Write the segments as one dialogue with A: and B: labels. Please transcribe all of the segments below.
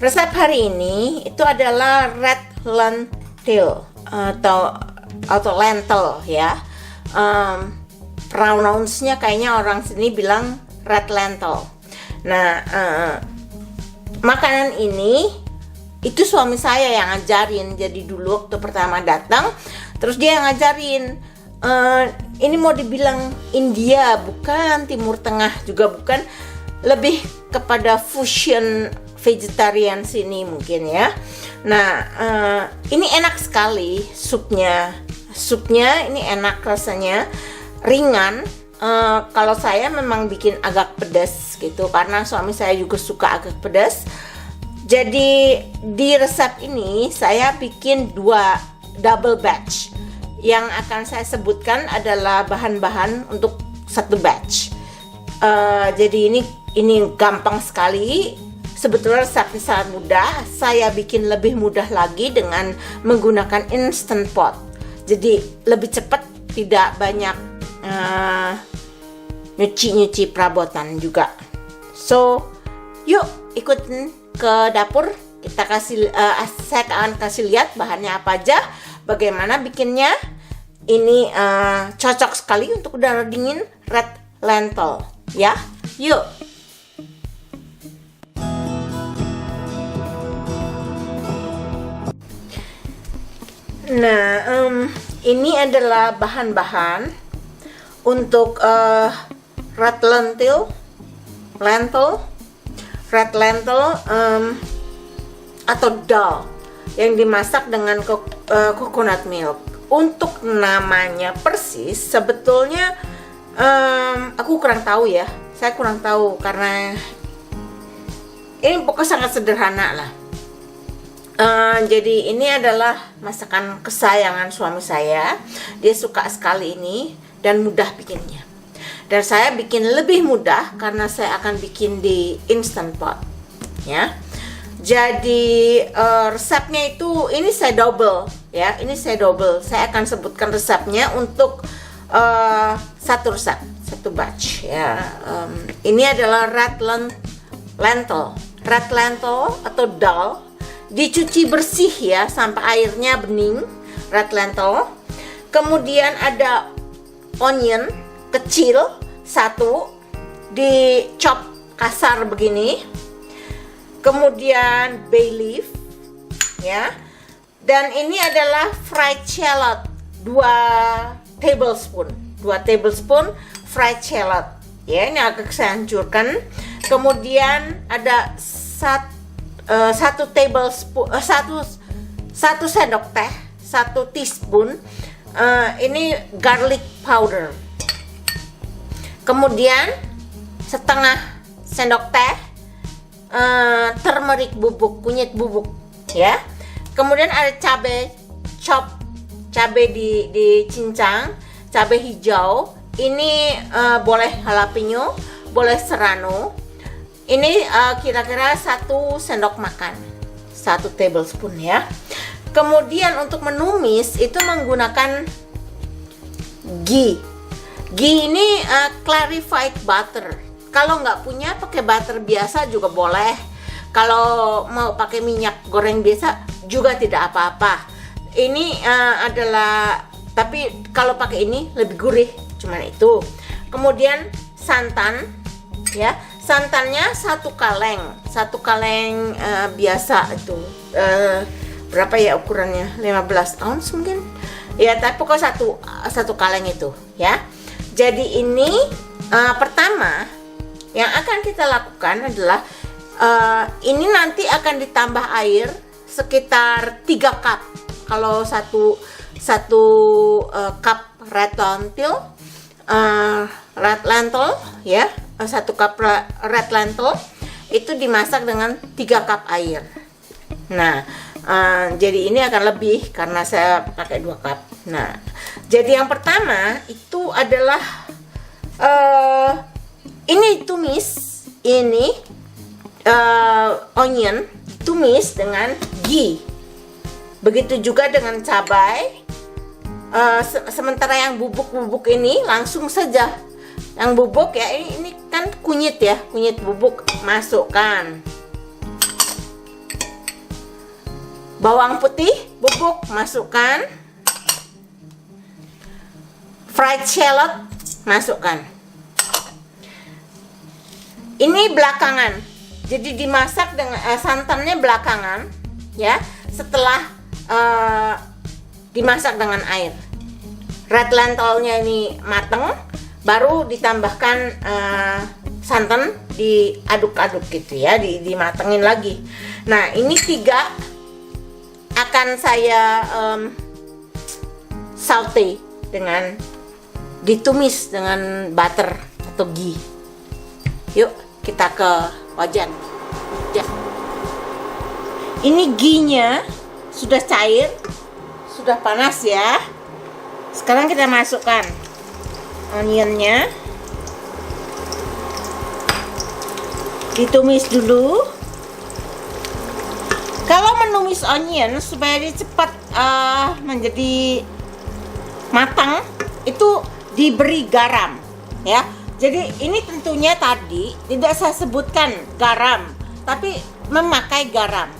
A: Resep hari ini itu adalah red lentil atau lentil ya. Pronounce-nya kayaknya orang sini bilang red lentil. Nah, makanan ini itu suami saya yang ngajarin. Jadi dulu waktu pertama datang, terus dia yang ngajarin. Ini mau dibilang India bukan, Timur Tengah juga bukan, lebih kepada fusion vegetarian sini mungkin ya. Nah, ini enak sekali supnya. Supnya ini enak rasanya, ringan. Kalau saya memang bikin agak pedas gitu, karena suami saya juga suka agak pedas. Jadi di resep ini saya bikin 2 double batch. Yang akan saya sebutkan adalah bahan-bahan untuk 1 batch. Jadi ini gampang sekali. Sebetulnya resepnya sangat mudah. Saya bikin lebih mudah lagi dengan menggunakan instant pot. Jadi lebih cepat, tidak banyak nyuci perabotan juga. So, yuk ikutin ke dapur. Saya akan kasih lihat bahannya apa aja, bagaimana bikinnya. Ini cocok sekali untuk udara dingin, red lentil ya. Yuk. Nah, ini adalah bahan-bahan untuk red lentil, red lentil atau dal yang dimasak dengan coconut milk. Untuk namanya persis sebetulnya aku kurang tahu ya. Saya kurang tahu karena ini pokoknya sangat sederhana lah. Jadi ini adalah masakan kesayangan suami saya. Dia suka sekali ini dan mudah bikinnya. Dan saya bikin lebih mudah karena saya akan bikin di instant pot ya. Jadi resepnya itu ini saya double ya. Ini saya double. Saya akan sebutkan resepnya untuk satu resep, satu batch ya. Ini adalah red lentil atau dal. Dicuci bersih ya sampai airnya bening, red lentil. Kemudian ada onion kecil 1, dicop kasar begini. Kemudian bay leaf ya. Dan ini adalah fried shallot 2 tablespoon fried shallot ya. Ini agak saya hancurkan. Kemudian ada 1 sendok teh, 1 teaspoon ini garlic powder. Kemudian setengah sendok teh turmeric bubuk, kunyit bubuk ya. Kemudian ada cabai dicincang, cabai hijau. Ini boleh jalapeno, boleh serrano. Ini kira-kira 1 sendok makan, 1 tablespoon ya. Kemudian untuk menumis itu menggunakan ghee. Ghee ini clarified butter. Kalau nggak punya pakai butter biasa juga boleh. Kalau mau pakai minyak goreng biasa juga tidak apa-apa. Ini tapi kalau pakai ini lebih gurih, cuman itu. Kemudian santan ya. Santannya 1 kaleng biasa itu. Berapa ya ukurannya? 15 ounce mungkin. Ya, tapi pokoknya satu kaleng itu ya. Jadi ini pertama yang akan kita lakukan adalah ini nanti akan ditambah air sekitar 3 cup. Kalau satu cup red lentil ya, 1 cup red lentil itu dimasak dengan 3 cup air. Nah, jadi ini akan lebih karena saya pakai 2 cup. Nah, jadi yang pertama itu adalah ini tumis, ini onion tumis dengan ghee. Begitu juga dengan cabai. Sementara yang bubuk-bubuk ini langsung saja yang bubuk ya, ini kan kunyit ya, kunyit bubuk masukkan. Bawang putih bubuk masukkan. Fried shallot masukkan. Ini belakangan, jadi dimasak dengan santannya belakangan ya, setelah dimasak dengan air. Red lentilnya ini mateng, baru ditambahkan santan, diaduk-aduk gitu ya, dimatengin lagi. Nah, ini 3 akan saya saute dengan ditumis dengan butter atau ghee. Yuk kita ke wajan. Ya. Ini ghee-nya sudah cair, sudah panas ya. Sekarang kita masukkan onionnya, ditumis dulu. Kalau menumis onion supaya dia cepat menjadi matang, itu diberi garam ya. Jadi ini tentunya tadi tidak saya sebutkan garam, tapi memakai garam.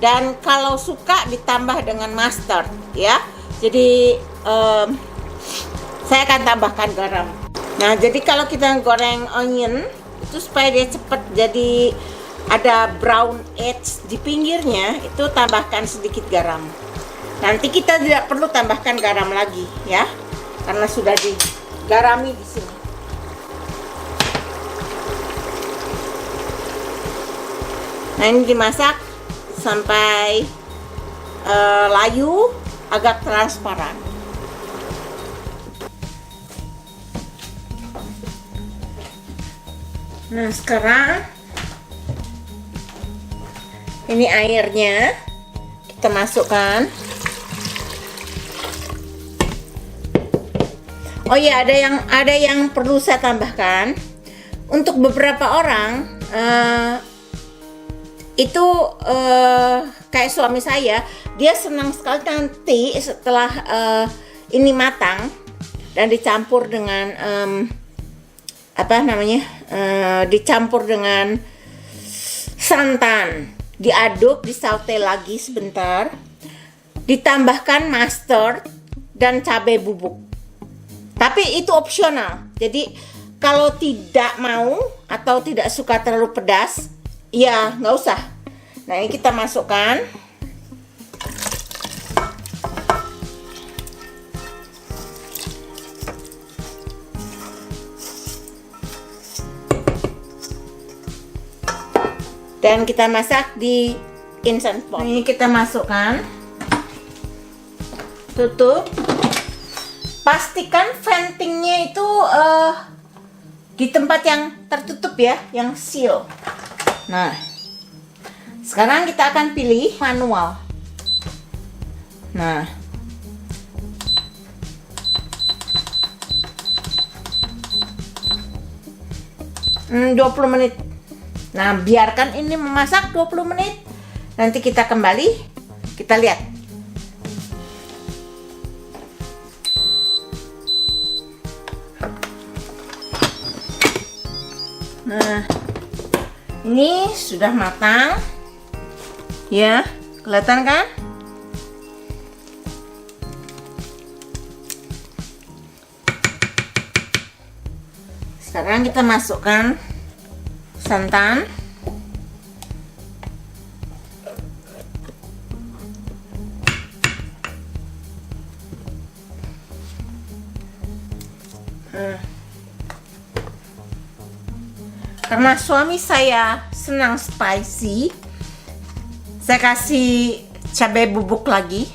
A: Dan kalau suka ditambah dengan mustard ya. Jadi saya akan tambahkan garam. Nah, jadi kalau kita goreng onion itu supaya dia cepat jadi ada brown edge di pinggirnya, itu tambahkan sedikit garam. Nanti kita tidak perlu tambahkan garam lagi ya, karena sudah digarami di sini. Nah, ini dimasak sampai layu, agak transparan. Nah, sekarang ini airnya kita masukkan. Oh ya, ada yang perlu saya tambahkan. Untuk beberapa orang itu kayak suami saya, dia senang sekali nanti setelah ini matang dan dicampur dengan dicampur dengan santan, diaduk, disaute lagi sebentar, ditambahkan mustard dan cabai bubuk. Tapi itu opsional. Jadi kalau tidak mau atau tidak suka terlalu pedas, ya nggak usah. Nah, ini kita masukkan. Dan kita masak di instant pot. Ini kita masukkan. Tutup. Pastikan ventingnya itu di tempat yang tertutup ya, yang seal. Nah, sekarang kita akan pilih manual. Nah, hmm, 20 menit. Nah, biarkan ini memasak 20 menit. Nanti kita kembali, kita lihat. Nah, ini sudah matang. Ya, kelihatan kan? Sekarang kita masukkan santan. Karena suami saya senang spicy, saya kasih cabai bubuk lagi.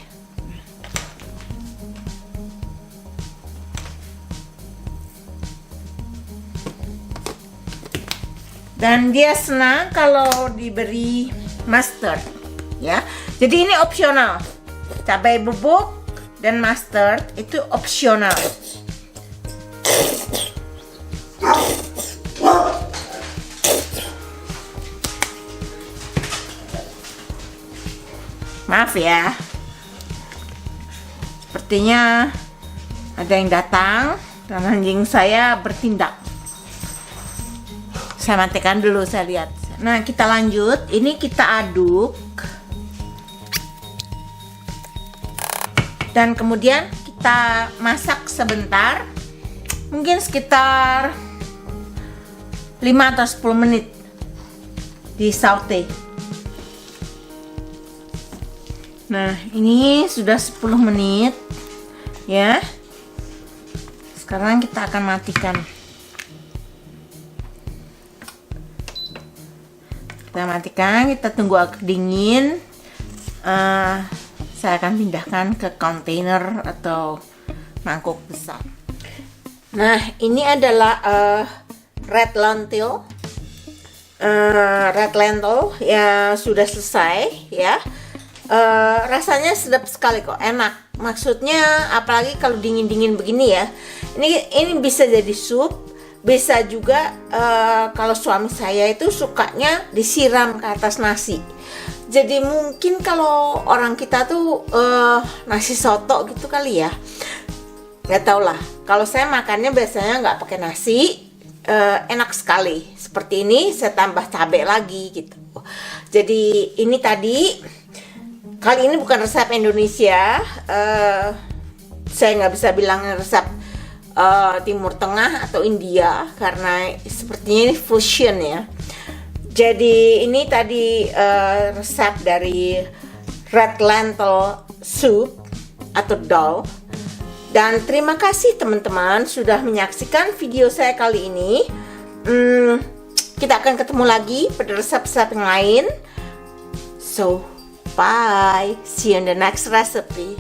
A: Dan dia senang kalau diberi mustard, ya. Jadi ini opsional. Cabai bubuk dan mustard itu opsional. Maaf ya, sepertinya ada yang datang. Dan anjing saya bertindak. Saya matikan dulu, saya lihat. Nah, kita lanjut. Ini kita aduk. Dan kemudian kita masak sebentar. Mungkin sekitar 5 atau 10 menit di saute. Nah, ini sudah 10 menit ya. Sekarang kita akan matikan. Kita matikan, kita tunggu agak dingin. Saya akan pindahkan ke kontainer atau mangkuk besar. Nah, ini adalah red lentil. Red lentil ya sudah selesai ya. Rasanya sedap sekali kok, enak. Maksudnya apalagi kalau dingin-dingin begini ya. Ini bisa jadi sup, bisa juga kalau suami saya itu sukanya disiram ke atas nasi. Jadi mungkin kalau orang kita tuh nasi soto gitu kali ya. Nggak tau lah. Kalau saya makannya biasanya nggak pakai nasi, enak sekali. Seperti ini saya tambah cabai lagi gitu. Jadi ini tadi. Kali ini bukan resep Indonesia, saya nggak bisa bilang resep Timur Tengah atau India karena sepertinya ini fusion ya. Jadi ini tadi resep dari red lentil soup atau dal. Dan terima kasih teman-teman sudah menyaksikan video saya kali ini. Kita akan ketemu lagi pada resep-resep yang lain. So, bye. See you in the next recipe.